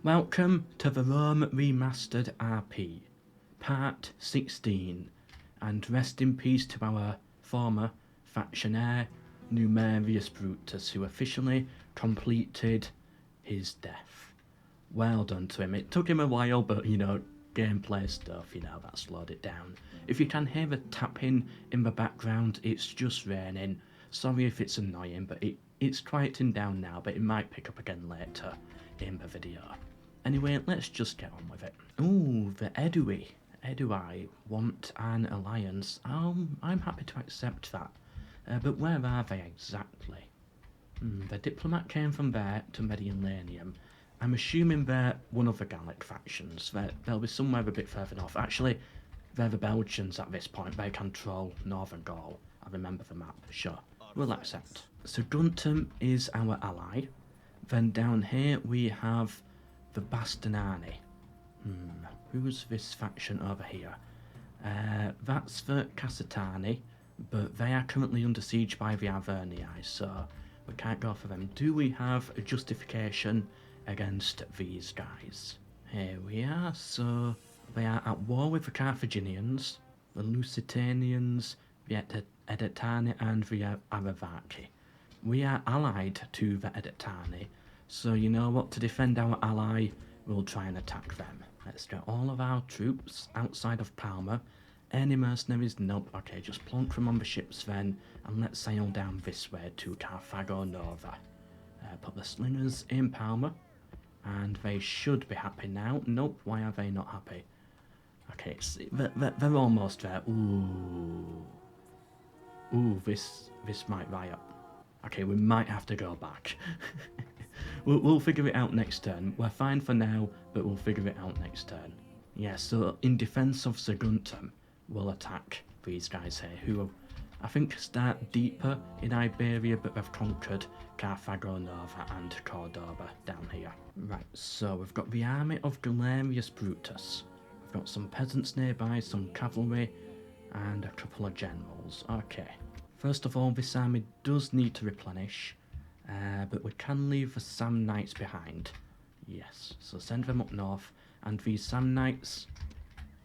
Welcome to the Rome Remastered RP, Part 16, and rest in peace to our former factionaire, Numerius Brutus, who officially completed his death. Well done to him. It took him a while, but, gameplay stuff, that slowed it down. If you can hear the tapping in the background, it's just raining. Sorry if it's annoying, but it's quieting down now, but it might pick up again later in the video. Anyway, let's just get on with it. Ooh, the Edui want an alliance. I'm happy to accept that. But where are they exactly? The diplomat came from there to Mediolanum. I'm assuming they're one of the Gallic factions. They'll be somewhere a bit further north. Actually, they're the Belgians at this point. They control Northern Gaul. I remember the map, sure. We'll accept. So Guntum is our ally. Then down here we have the Bastarnani. Who's this faction over here? That's the Cassitani, but they are currently under siege by the Arvernii, so we can't go for them. Do we have a justification against these guys? Here we are. So they are at war with the Carthaginians, the Lusitanians, the Edetani, and the Aravaki. We are allied to the Edetani, so you know what, to defend our ally, we'll try and attack them. Let's get all of our troops outside of Palma. Any mercenaries? Nope. Okay, just plonk them on the ships then, and let's sail down this way to Carthago Nova. Put the slingers in Palma, and they should be happy now. Nope, why are they not happy? Okay, they're almost there. Ooh, this might riot. Okay, we might have to go back. We'll figure it out next turn. We're fine for now, but we'll figure it out next turn. Yeah, so in defense of Saguntum, we'll attack these guys here, who I think start deeper in Iberia, but they've conquered Carthago Nova and Cordoba down here. Right, so we've got the army of Galerius Brutus. We've got some peasants nearby, some cavalry, and a couple of generals. Okay. First of all, this army does need to replenish, but we can leave the Samnites behind. Yes, so send them up north, and these Samnites,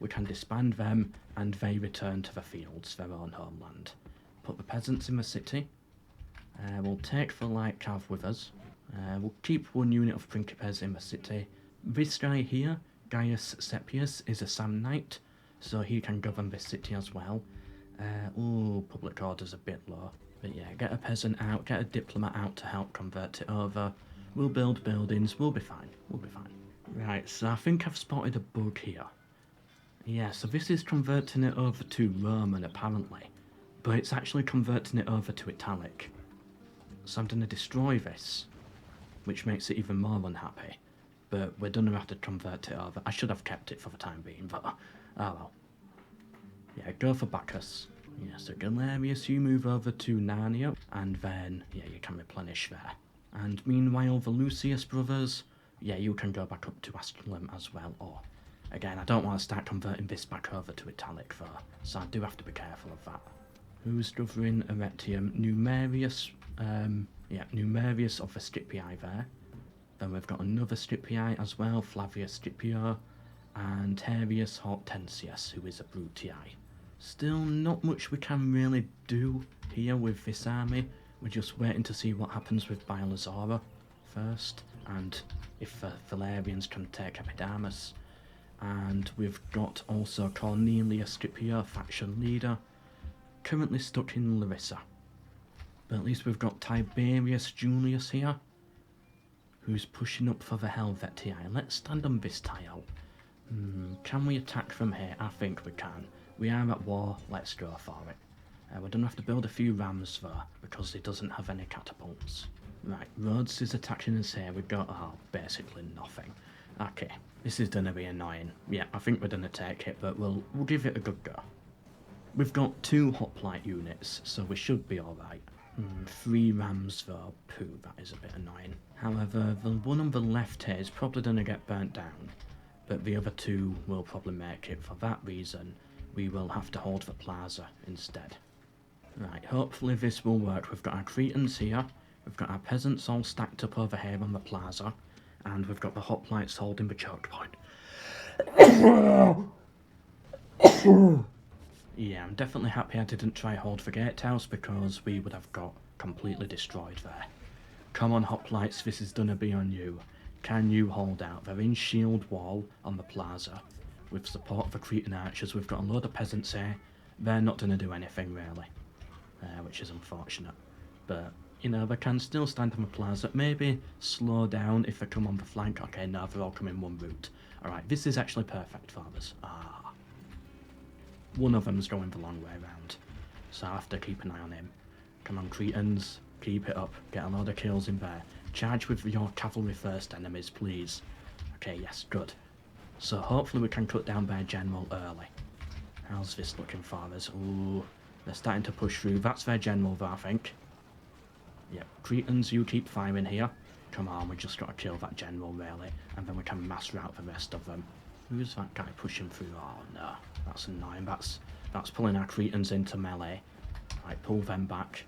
we can disband them, and they return to the fields, their own homeland. Put the peasants in the city. We'll take the light cav with us. We'll keep one unit of Principes in the city. This guy here, Gaius Sepius, is a Samnite, so he can govern this city as well. Public order's a bit low. But yeah, get a peasant out, get a diplomat out to help convert it over. We'll build buildings, we'll be fine. Right, so I think I've spotted a bug here. Yeah, so this is converting it over to Roman apparently, but it's actually converting it over to Italic. So I'm going to destroy this, which makes it even more unhappy. But we're going to have to convert it over. I should have kept it for the time being, but oh well. Yeah, go for Bacchus. Yeah, so Galerius, you move over to Narnia, and then, yeah, you can replenish there. And meanwhile, the Lucius brothers, yeah, you can go back up to Asculum as well, or, again, I don't want to start converting this back over to Italic though, so I do have to be careful of that. Who's governing Arretium? Numerius, Numerius of the Scipii there. Then we've got another Scipii as well, Flavius Scipio, and Herius Hortensius, who is a Brutii. Still not much we can really do here with this army. We're just waiting to see what happens with Bielazora first, and if the Valerians can take Epidamus. And we've got also Cornelius Scipio, faction leader, currently stuck in Larissa. But at least we've got Tiberius Julius here, who's pushing up for the Helvetii. Let's stand on this tile. Can we attack from here? I think we can. We are at war, let's go for it. We're going to have to build a few rams though, because he doesn't have any catapults. Right, Rhodes is attacking us here. We've got, basically nothing. Okay, this is going to be annoying. Yeah, I think we're going to take it, but we'll give it a good go. We've got 2 hoplite units, so we should be alright. 3 rams though, poo, that is a bit annoying. However, the one on the left here is probably going to get burnt down, but the other 2 will probably make it. For that reason, we will have to hold the plaza instead. Right, hopefully this will work. We've got our Cretans here, we've got our peasants all stacked up over here on the plaza, And we've got the hoplites holding the choke point. Yeah, I'm definitely happy I didn't try hold the gatehouse because we would have got completely destroyed there. Come on, hoplites, this is gonna be on you. Can you hold out? They're in shield wall on the plaza. With support of the Cretan archers, we've got a load of peasants here. They're not gonna do anything really, which is unfortunate. But, you know, they can still stand on the plaza. Maybe slow down if they come on the flank. Okay, no, they're all coming one route. Alright, this is actually perfect for us. One of them's going the long way around, so I have to keep an eye on him. Come on, Cretans, keep it up. Get a lot of kills in there. Charge with your cavalry first, enemies, please. Okay, yes, good. So hopefully we can cut down their general early. How's this looking for us? Ooh, they're starting to push through. That's their general though, I think. Yep, Cretans, you keep firing here. Come on, we just got to kill that general, really. And then we can mass rout the rest of them. Who's that guy pushing through? Oh, no. That's annoying. That's pulling our Cretans into melee. Right, pull them back.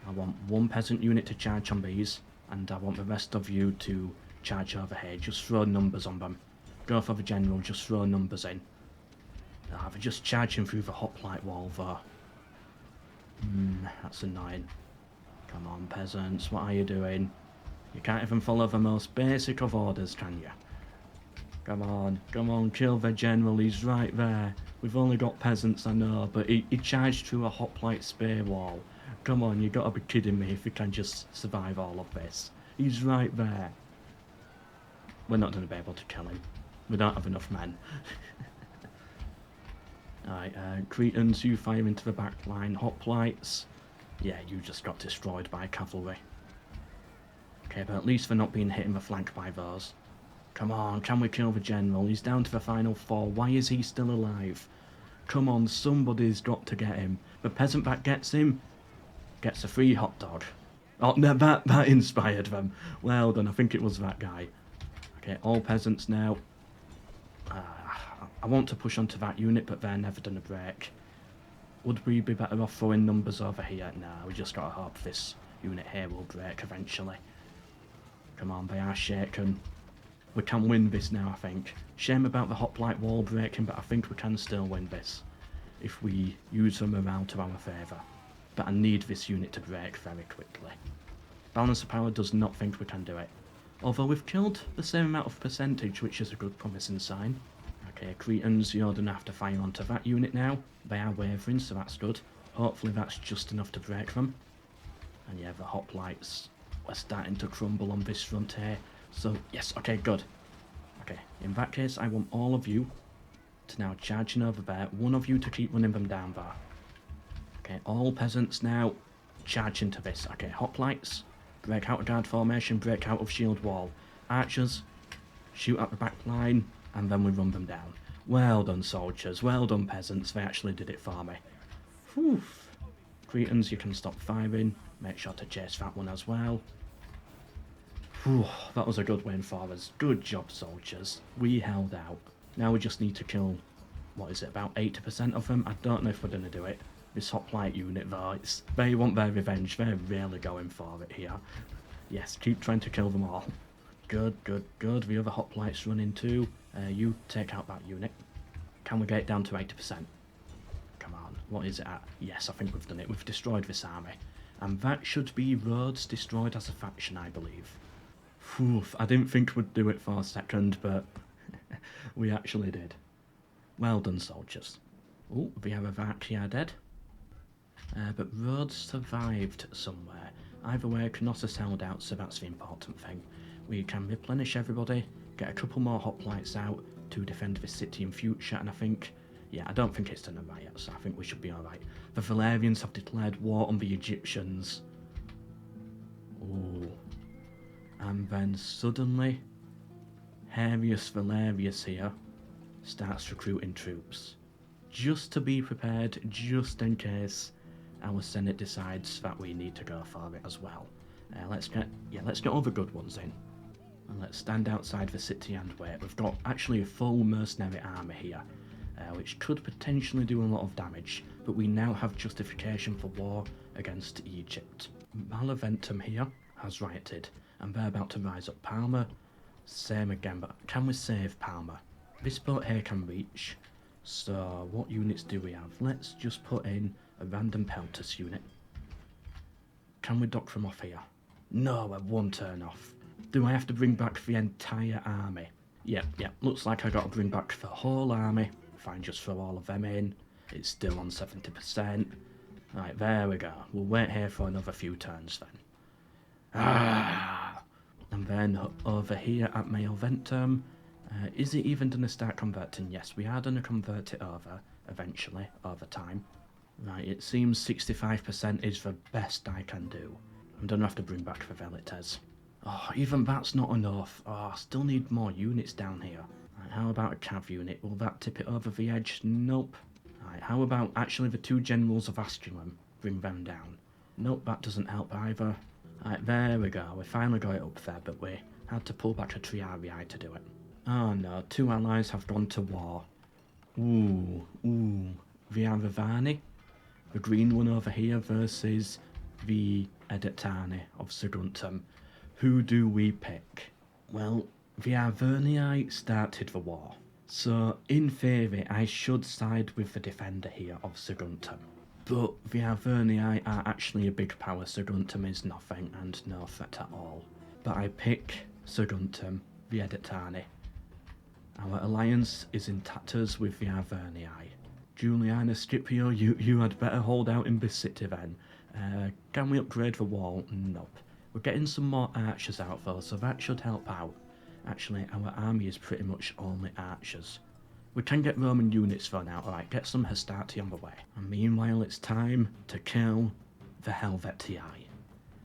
I want one peasant unit to charge on these. And I want the rest of you to charge over here. Just throw numbers on them. Go for the general, just throw numbers in. They're just charging through the hoplite wall, though. That's annoying. Come on, peasants, what are you doing? You can't even follow the most basic of orders, can you? Come on, kill the general, he's right there. We've only got peasants, I know, but he charged through a hoplite spear wall. Come on, you gotta be kidding me if he can just survive all of this. He's right there. We're not gonna be able to kill him. We don't have enough men. Alright, Cretans, you fire into the back line. Hoplites, yeah, you just got destroyed by cavalry. Okay, but at least they're not being hit in the flank by those. Come on, can we kill the general? He's down to the final 4. Why is he still alive? Come on, somebody's got to get him. The peasant that gets him gets a free hot dog. Oh, no, that inspired them. Well done, I think it was that guy. Okay, all peasants now. I want to push onto that unit, but they're never gonna break. Would we be better off throwing numbers over here? No, we just gotta hope this unit here will break eventually. Come on, they are shaken. We can win this now, I think. Shame about the hoplite wall breaking, but I think we can still win this if we use them around to our favour. But I need this unit to break very quickly. Balance of Power does not think we can do it. Although we've killed the same amount of percentage, which is a good promising sign. Okay, Cretans, you're going to have to fire onto that unit now. They are wavering, so that's good. Hopefully that's just enough to break them. And yeah, the hoplites are starting to crumble on this front here. So, yes, okay, good. Okay, in that case, I want all of you to now charging over there. One of you to keep running them down there. Okay, all peasants now charge into this. Okay, hoplites, break out of guard formation, break out of shield wall. Archers, shoot at the back line, and then we run them down. Well done, soldiers. Well done, peasants. They actually did it for me. Whew. Cretans, you can stop firing. Make sure to chase that one as well. Whew, that was a good win for us. Good job, soldiers. We held out. Now we just need to kill, what is it, about 80% of them? I don't know if we're going to do it. This hoplite unit, though, they want their revenge. They're really going for it here. Yes, keep trying to kill them all. Good, good, good. The other hoplites running too. You take out that unit. Can we get it down to 80%? Come on, what is it at? Yes, I think we've done it. We've destroyed this army. And that should be Rhodes destroyed as a faction, I believe. Whew, I didn't think we'd do it for a second, but we actually did. Well done, soldiers. Oh, the Helvetii are dead. But Rhodes survived somewhere. Either way, Knossos held out, so that's the important thing. We can replenish everybody, get a couple more hoplites out to defend this city in future, and I think, yeah, I don't think it's done a riot, so I think we should be alright. The Valerians have declared war on the Egyptians. Ooh. And then suddenly, Harius Valerius here starts recruiting troops. Just to be prepared, just in case our Senate decides that we need to go for it as well. Let's get all the good ones in. And let's stand outside the city and wait. We've got actually a full mercenary army here, which could potentially do a lot of damage, but we now have justification for war against Egypt. Malaventum here has rioted, and they're about to rise up. Palmer, Same again, but can we save Palmer? This boat here can reach. So what units do we have? Let's just put in a random Peltus unit. Can we dock them off here? No, we're one turn off. Do I have to bring back the entire army? Yep, looks like I got to bring back the whole army. Fine, just throw all of them in. It's still on 70%. Right, there we go. We'll wait here for another few turns then. And then over here at Maelventum, is it even going to start converting? Yes, we are going to convert it over, eventually, over time. Right, it seems 65% is the best I can do. I'm going to have to bring back the Velites. Oh, even that's not enough. Oh, I still need more units down here. Right, how about a cav unit? Will that tip it over the edge? Nope. Right, how about actually the 2 generals of Asculum? Bring them down. Nope, that doesn't help either. Right, there we go. We finally got it up there, but we had to pull back a Triarii to do it. Oh no, 2 allies have gone to war. Ooh. The Aravani, the green one over here, versus the Edetani of Saguntum. Who do we pick? Well, the Arvernii started the war. So, in theory, I should side with the defender here of Saguntum. But the Arvernii are actually a big power. Saguntum is nothing and no threat at all. But I pick Saguntum, the Edetani. Our alliance is in tatters with the Arvernii. Julii and Scipio, you had better hold out in this city then. Can we upgrade the wall? Nope. We're getting some more archers out though, so that should help out. Actually, our army is pretty much only archers. We can get Roman units thrown out. Alright, get some Hastati on the way. And meanwhile, it's time to kill the Helvetii.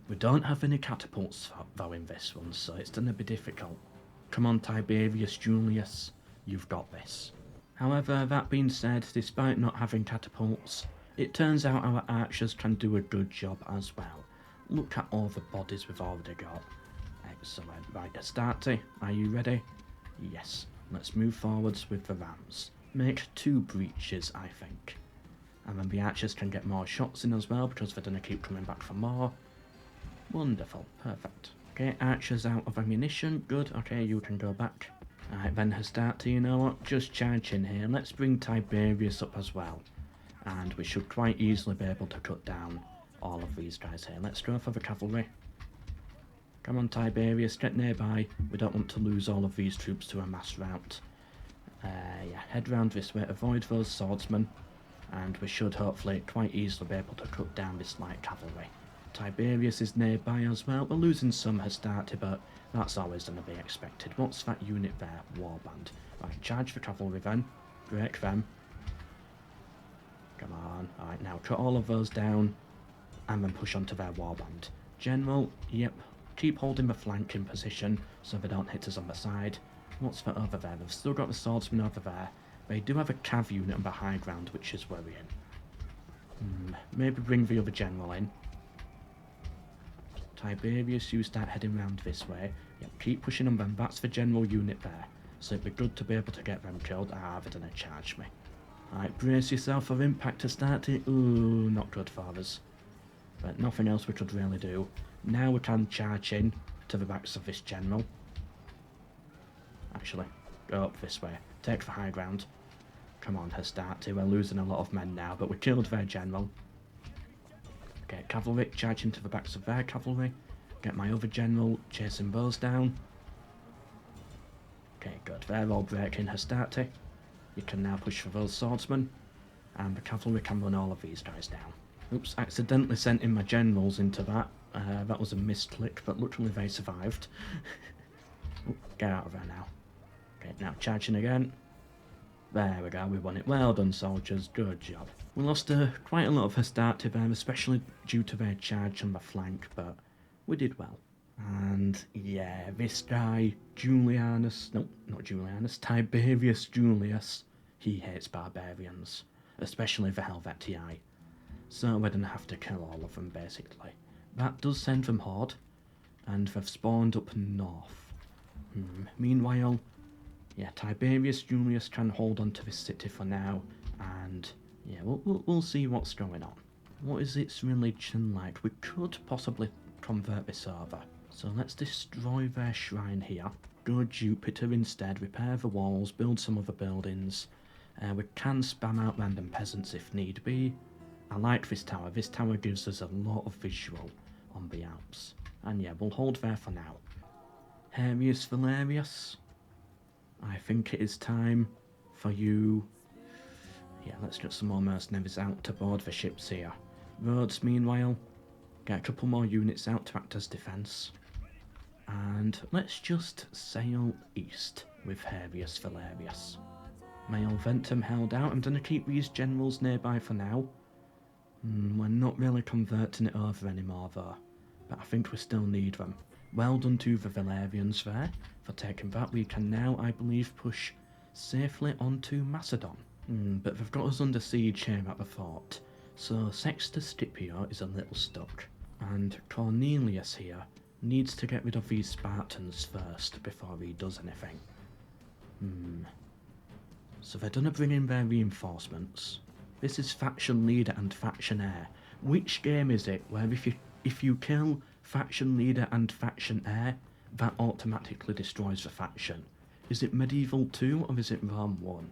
We don't have any catapults though in this one, so it's going to be difficult. Come on, Tiberius Julius, you've got this. However, that being said, despite not having catapults, it turns out our archers can do a good job as well. Look at all the bodies we've already got. Excellent. Right, Hastati, are you ready? Yes. Let's move forwards with the rams. Make 2 breaches, I think. And then the archers can get more shots in as well, because they're going to keep coming back for more. Wonderful. Perfect. Okay, archers out of ammunition. Good. Okay, you can go back. Alright, then Hastati, you know what? Just charge in here. Let's bring Tiberius up as well. And we should quite easily be able to cut down all of these guys here. Let's go for the cavalry. Come on, Tiberius, get nearby. We don't want to lose all of these troops to a mass rout. Yeah, head round this way, avoid those swordsmen, and we should hopefully quite easily be able to cut down this light cavalry. Tiberius is nearby as well. We're losing some Hastati, but that's always going to be expected. What's that unit there? Warband. Right, charge the cavalry then. Break them. Come on. Alright, now cut all of those down, and then push onto their warband. General, yep. Keep holding the flank in position so they don't hit us on the side. What's that over there? They've still got the swordsman over there. They do have a cav unit on the high ground, which is worrying. Maybe bring the other general in. Tiberius, you start heading round this way. Yep, keep pushing on them. That's the general unit there. So it'd be good to be able to get them killed. Ah, they're gonna charge me. Alright, brace yourself for impact to start it. Ooh, not good for us. But nothing else we could really do. Now we can charge in to the backs of this general. Actually, go up this way. Take the high ground. Come on, Hastati. We're losing a lot of men now, but we killed their general. Okay, cavalry, charge into the backs of their cavalry. Get my other general chasing those down. Okay, good. They're all breaking. Hastati, you can now push for those swordsmen. And the cavalry can run all of these guys down. Oops, accidentally sent in my generals into that. That was a misclick, but luckily they survived. Ooh, get out of there now. Okay, now charging again. There we go, we won it. Well done, soldiers. Good job. We lost quite a lot of Hastati there, especially due to their charge on the flank, but we did well. And yeah, this guy, Julianus, no, not Julianus, Tiberius Julius, he hates barbarians, especially the Helvetii. So we're going to have to kill all of them, basically. That does send them horde, and they've spawned up north. Meanwhile, yeah, Tiberius Julius can hold on to this city for now, and yeah, we'll see what's going on. What is its religion like? We could possibly convert this over. So let's destroy their shrine here. go Jupiter instead, repair the walls, build some other buildings. We can spam out random peasants if need be. I like this tower. This tower gives us a lot of visual on the Alps. And yeah, we'll hold there for now. Harius Valerius, I think it is time for you. Yeah, let's get some more mercenaries out to board the ships here. Rhodes, meanwhile, get a couple more units out to act as defence. And let's just sail east with Harius Valerius. My Alventum held out. I'm going to keep these generals nearby for now. We're not really converting it over anymore though, but I think we still need them. Well done to the Valerians there for taking that. We can now, I believe, push safely onto Macedon. But they've got us under siege here at the fort, so Sextus Scipio is a little stuck. And Cornelius here needs to get rid of these Spartans first before he does anything. So they're gonna bring in their reinforcements. This is faction leader and faction heir. Which game is it where if you kill faction leader and faction heir, that automatically destroys the faction? Is it Medieval 2 or is it Rome 1?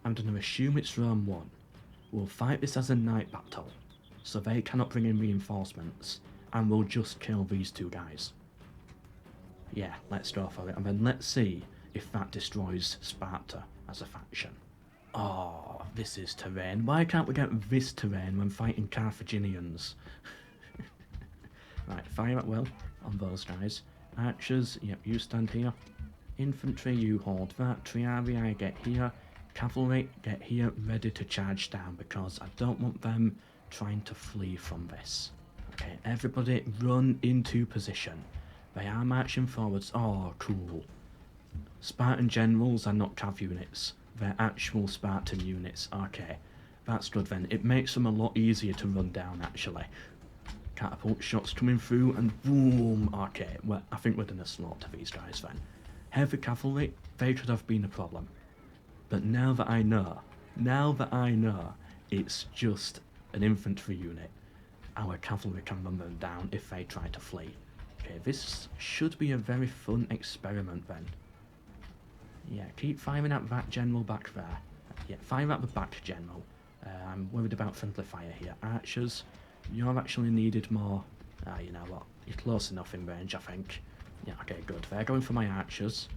I'm gonna assume it's Rome 1. We'll fight this as a night battle, so they cannot bring in reinforcements, and we'll just kill these two guys. Yeah, let's go for it, and then let's see if that destroys Sparta as a faction. Oh, this is terrain. Why can't we get this terrain when fighting Carthaginians? Right, fire at will on those guys. Archers, yep, you stand here. Infantry, you hold that. Triarii, get here. Cavalry, get here, ready to charge down, because I don't want them trying to flee from this. Okay, everybody run into position. They are marching forwards. Oh, cool. Spartan generals are not cav units. They're actual Spartan units. Okay, that's good then. It makes them a lot easier to run down, actually. Catapult shots coming through, and boom. Okay, well, I think we're gonna slaughter these guys then. Heavy cavalry, they could have been a problem. But now that I know, it's just an infantry unit, our cavalry can run them down if they try to flee. Okay, this should be a very fun experiment then. Yeah, keep firing at that general back there. Yeah, fire at the back general. I'm worried about friendly fire here. Archers, you're actually needed more. You know what, you're close enough in range, I think. Yeah, okay, good. They're going for my archers.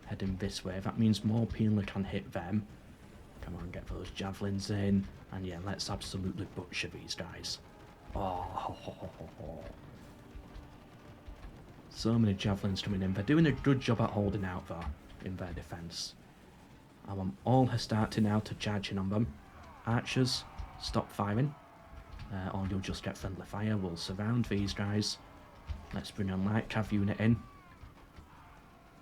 Heading this way. That means more Peeler can hit them. Come on, get those javelins in. And yeah, let's absolutely butcher these guys. Oh, so many javelins coming in. They're doing a good job at holding out though, in their defence. I want all Hastati now to charge in on them. Archers, stop firing. Or you'll just get friendly fire. We'll surround these guys. Let's bring a light cav unit in.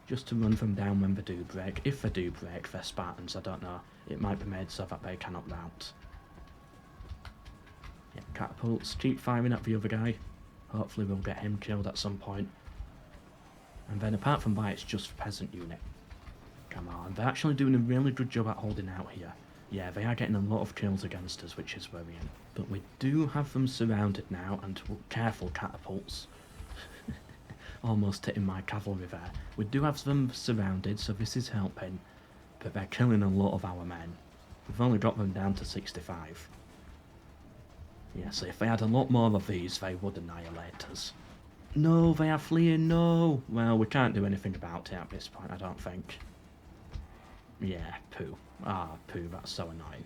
Just to run them down when they do break. If they do break, they're Spartans, I don't know. It might be made so that they cannot rout. Yeah, catapults, keep firing at the other guy. Hopefully we'll get him killed at some point. And then apart from that, it's just peasant unit. Come on, they're actually doing a really good job at holding out here. Yeah, they are getting a lot of kills against us, which is worrying. But we do have them surrounded now, and careful catapults. Almost hitting my cavalry there. We do have them surrounded, so this is helping, but they're killing a lot of our men. We've only got them down to 65. Yeah, so if they had a lot more of these, they would annihilate us. No, they are fleeing, no! Well, we can't do anything about it at this point, I don't think. Yeah, poo. Ah, poo, that's so annoying.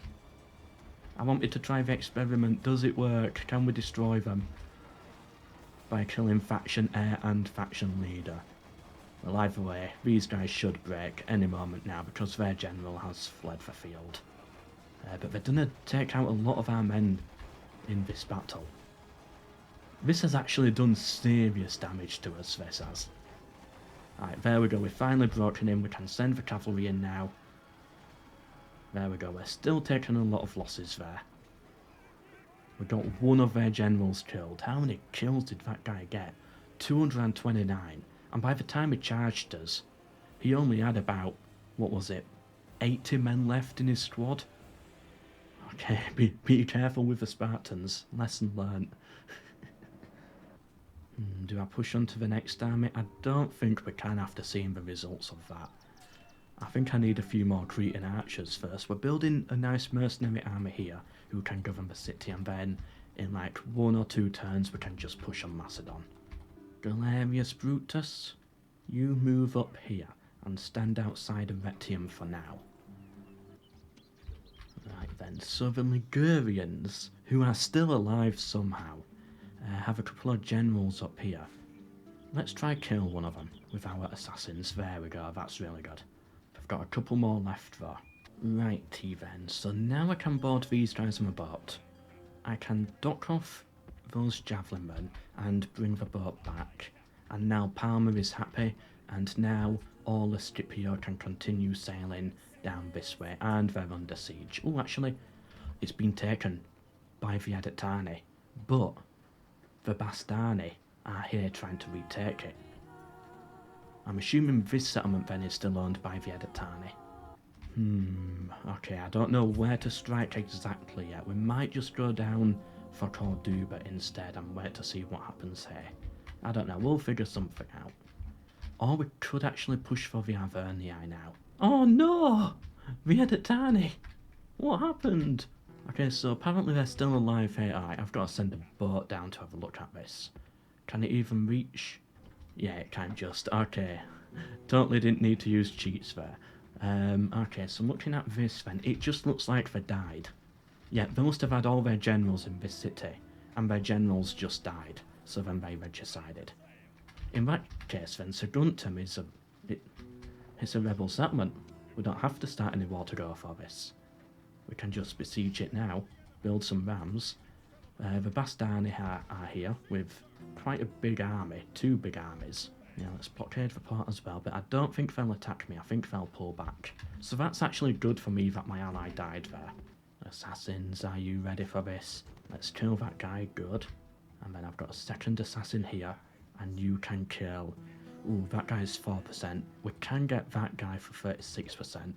I wanted to try the experiment. Does it work? Can we destroy them? By killing faction heir and faction leader. Well, either way, these guys should break any moment now because their general has fled the field. But they're gonna take out a lot of our men in this battle. This has actually done serious damage to us, this has. Alright, there we go, we've finally broken in, we can send the cavalry in now. There we go, we're still taking a lot of losses there. We got one of their generals killed. How many kills did that guy get? 229. And by the time he charged us, he only had about, what was it, 80 men left in his squad? Okay, be careful with the Spartans. Lesson learnt. Do I push on to the next army? I don't think we can after seeing the results of that. I think I need a few more Cretan archers first. We're building a nice mercenary army here who can govern the city, and then in like 1 or 2 turns we can just push on Macedon. Galerius Brutus, you move up here and stand outside of Retium for now. Right then, Southern Ligurians, who are still alive somehow, have a couple of generals up here. Let's try kill one of them with our assassins. There we go, that's really good. I've got a couple more left though. Righty then, so now I can board these guys on a boat. I can dock off those javelin men and bring the boat back. And now Palmer is happy, and now all the Scipio can continue sailing down this way, and they're under siege. Oh, actually, it's been taken by the Adetani, but the Bastani are here trying to retake it. I'm assuming this settlement then is still owned by the Adetani. Okay, I don't know where to strike exactly yet. We might just go down for Corduba instead and wait to see what happens here. I don't know, we'll figure something out. Or we could actually push for the Avernii now. Oh no! The Adetani! What happened? Okay, so apparently they're still alive here. Alright, I've got to send a boat down to have a look at this. Can it even reach? Yeah, it can just. Okay. Totally didn't need to use cheats there. Okay, so looking at this then, it just looks like they died. Yeah, they must have had all their generals in this city, and their generals just died, so then they regicided. In that case then, Saguntum is it's a rebel settlement. We don't have to start any war to go for this. We can just besiege it now, build some rams. The Bastani are here with quite a big army, 2 big armies. Yeah, let's blockade the port as well, but I don't think they'll attack me, I think they'll pull back. So that's actually good for me that my ally died there. Assassins, are you ready for this? Let's kill that guy, good. And then I've got a second assassin here, and you can kill... Ooh, that guy's 4%. We can get that guy for 36%.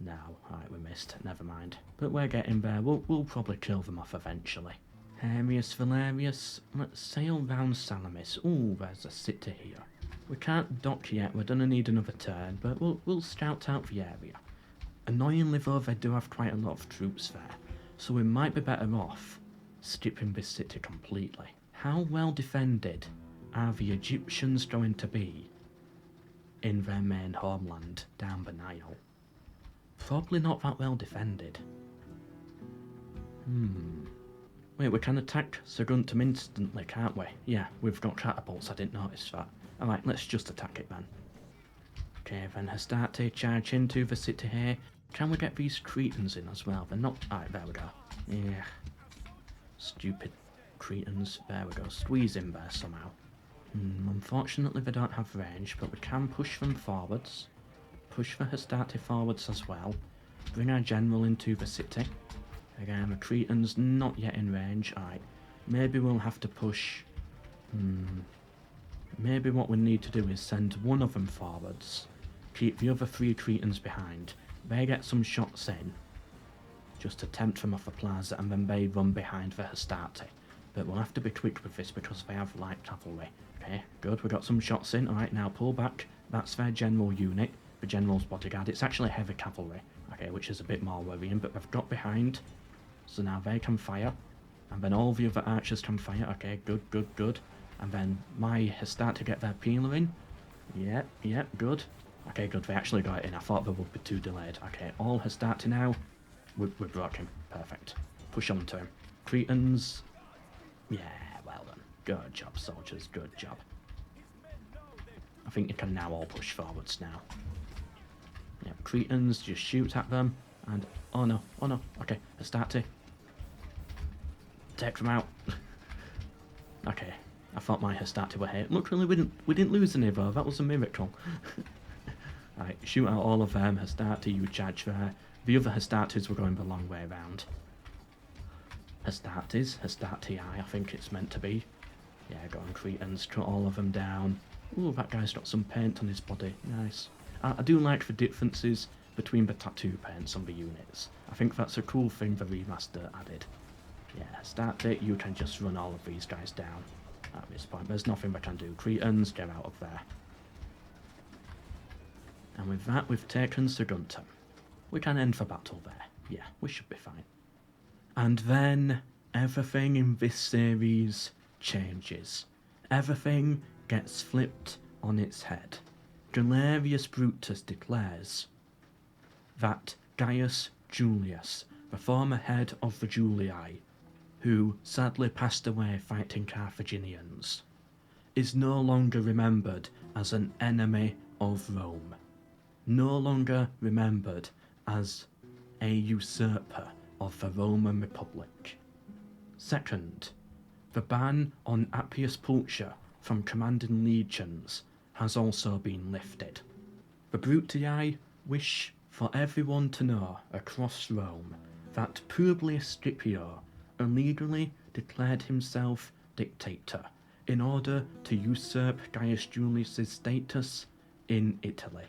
No, alright, we missed, never mind. But we're getting there, we'll probably kill them off eventually. Hamius Valerius, let's sail round Salamis. Ooh, there's a city here. We can't dock yet, we're gonna need another turn, but we'll scout out the area. Annoyingly though, they do have quite a lot of troops there, so we might be better off skipping this city completely. How well defended are the Egyptians going to be in their main homeland down the Nile? Probably not that well defended. Wait, we can attack Saguntum instantly, can't we? Yeah, we've got catapults, I didn't notice that. Alright, let's just attack it then. Okay, then Hastarte charge into the city here. Can we get these Cretans in as well? They're not... Alright, there we go. Yeah. Stupid Cretans. There we go. Squeeze in there somehow. Unfortunately they don't have range, but we can push them forwards. Push the Hastarte forwards as well. Bring our general into the city. Again, the Cretans not yet in range. Alright, maybe we'll have to push... Maybe what we need to do is send one of them forwards. Keep the other 3 Cretans behind. They get some shots in. Just to tempt them off the plaza, and then they run behind the Hastarte. But we'll have to be quick with this because they have light cavalry. Okay, good, we got some shots in. Alright, now pull back. That's their general unit. The general's bodyguard. It's actually heavy cavalry. Okay, which is a bit more worrying, but they've got behind. So now they can fire. And then all the other archers can fire. Okay, good, good, good. And then my Hastarte get their peeler in. Yep, good. Okay, good, they actually got it in. I thought they would be too delayed. Okay, all Hastarte now. We broke him. Perfect. Push on to him. Cretans. Yeah, well done. Good job, soldiers. Good job. I think you can now all push forwards now. Yeah, Cretans, just shoot at them. And, oh no. Okay, Hastarte. Take them out. Okay, I thought my Hastarte were hit. Luckily we didn't lose any though, that was a miracle. Alright, shoot out all of them. Hastarte, you charge there. The other Hastartes were going the long way around. Hastartii, I think it's meant to be. Yeah, go on, Cretans, cut all of them down. Ooh, that guy's got some paint on his body, nice. I do like the differences between the tattoo paints on the units. I think that's a cool thing the remaster added. Yeah, Hastarte, you can just run all of these guys down. at this point. There's nothing we can do. Cretans, get out of there. And with that, we've taken Saguntum. We can end the battle there. Yeah, we should be fine. And then everything in this series changes. Everything gets flipped on its head. Galerius Brutus declares that Gaius Julius, the former head of the Julii, who sadly passed away fighting Carthaginians, is no longer remembered as an enemy of Rome, no longer remembered as a usurper of the Roman Republic. Second, the ban on Appius Pulcher from commanding legions has also been lifted. The Brutii wish for everyone to know across Rome that Publius Scipio illegally declared himself dictator in order to usurp Gaius Julius's status in Italy.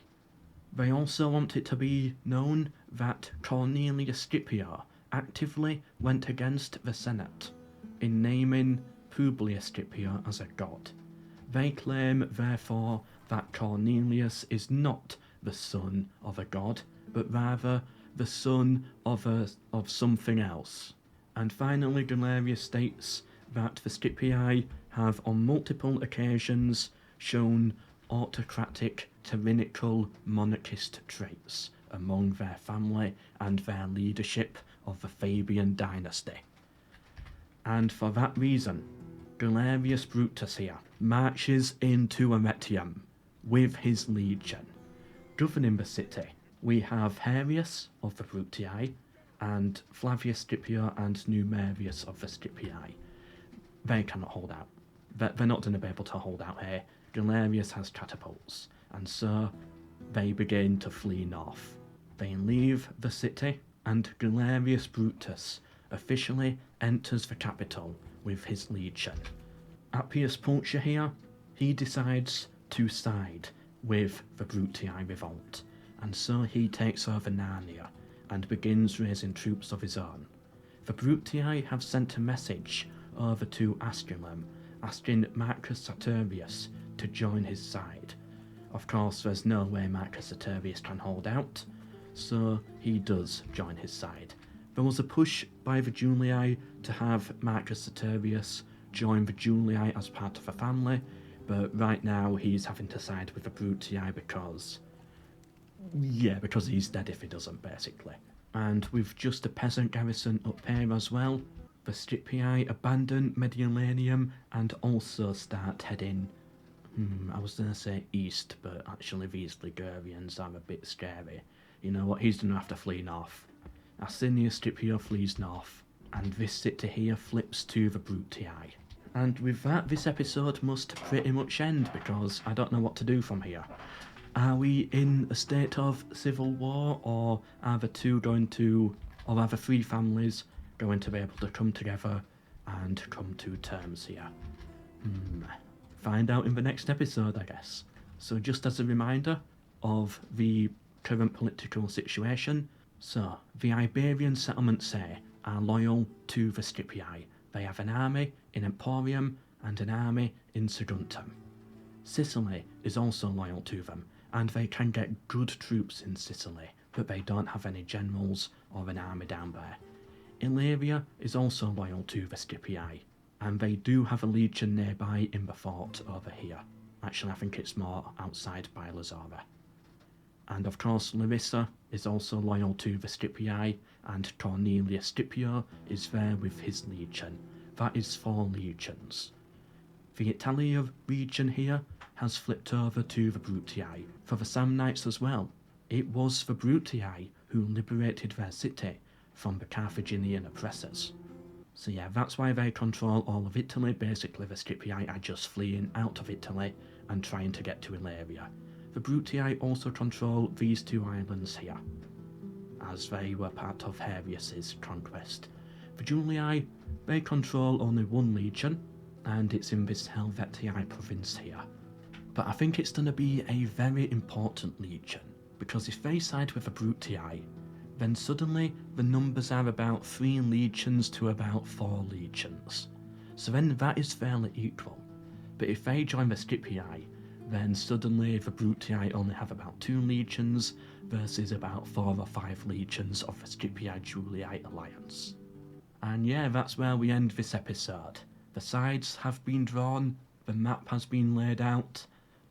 They also want it to be known that Cornelius Scipio actively went against the Senate in naming Publius Scipio as a god. They claim, therefore, that Cornelius is not the son of a god, but rather the son of something else. And finally, Galerius states that the Scipii have on multiple occasions shown autocratic, tyrannical, monarchist traits among their family and their leadership of the Fabian Dynasty. And for that reason, Galerius Brutus here marches into Arretium with his legion. Governing the city, we have Harius of the Brutii and Flavius Scipio and Numerius of the Scipii. They cannot hold out. They're not going to be able to hold out here. Galerius has catapults, and so they begin to flee north. They leave the city, and Galerius Brutus officially enters the capital with his legion. Appius Pulcher here, he decides to side with the Brutii revolt, and so he takes over Narnia and begins raising troops of his own. The Brutii have sent a message over to Asculum asking Marcus Saturius to join his side. Of course, there's no way Marcus Saturius can hold out, so he does join his side. There was a push by the Julii to have Marcus Saturius join the Julii as part of a family, but right now he's having to side with the Brutii because he's dead if he doesn't, basically. And with just a peasant garrison up here as well, the Scipii abandon Mediolanum and also start heading, I was going to say east, but actually these Ligurians are a bit scary. You know what, he's going to have to flee north. Asinius Scipio flees north, and this city here flips to the Brutii. And with that, this episode must pretty much end, because I don't know what to do from here. Are we in a state of civil war, or are the three families going to be able to come together and come to terms here? Find out in the next episode, I guess. So just as a reminder of the current political situation, so the Iberian settlements here are loyal to the Scipii. They have an army in Emporium and an army in Saguntum. Sicily is also loyal to them, and they can get good troops in Sicily, but they don't have any generals or an army down there. Illyria is also loyal to the Scipii, and they do have a legion nearby in the fort over here. Actually, I think it's more outside by Lazara. And of course, Larissa is also loyal to the Scipii, and Cornelius Scipio is there with his legion. That is 4 legions. The Italia region here has flipped over to the Brutii. For the Samnites as well, it was the Brutii who liberated their city from the Carthaginian oppressors. So yeah, that's why they control all of Italy. Basically, the Scipii are just fleeing out of Italy and trying to get to Illyria. The Brutii also control these 2 islands here, as they were part of Harius's conquest. The Julii, they control only 1 legion, and it's in this Helvetii province here. But I think it's going to be a very important legion, because if they side with the Brutii, then suddenly the numbers are about 3 legions to about 4 legions. So then that is fairly equal. But if they join the Scipii, then suddenly the Brutii only have about 2 legions versus about 4 or 5 legions of the Scipii-Julii alliance. And yeah, that's where we end this episode. The sides have been drawn, the map has been laid out.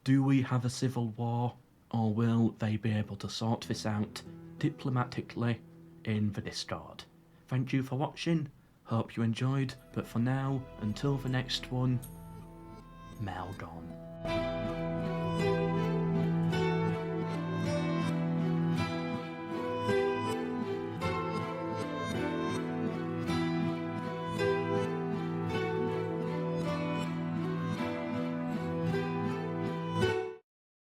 Do we have a civil war, or will they be able to sort this out diplomatically in the Discord? Thank you for watching, hope you enjoyed, but for now, until the next one, MELKOR.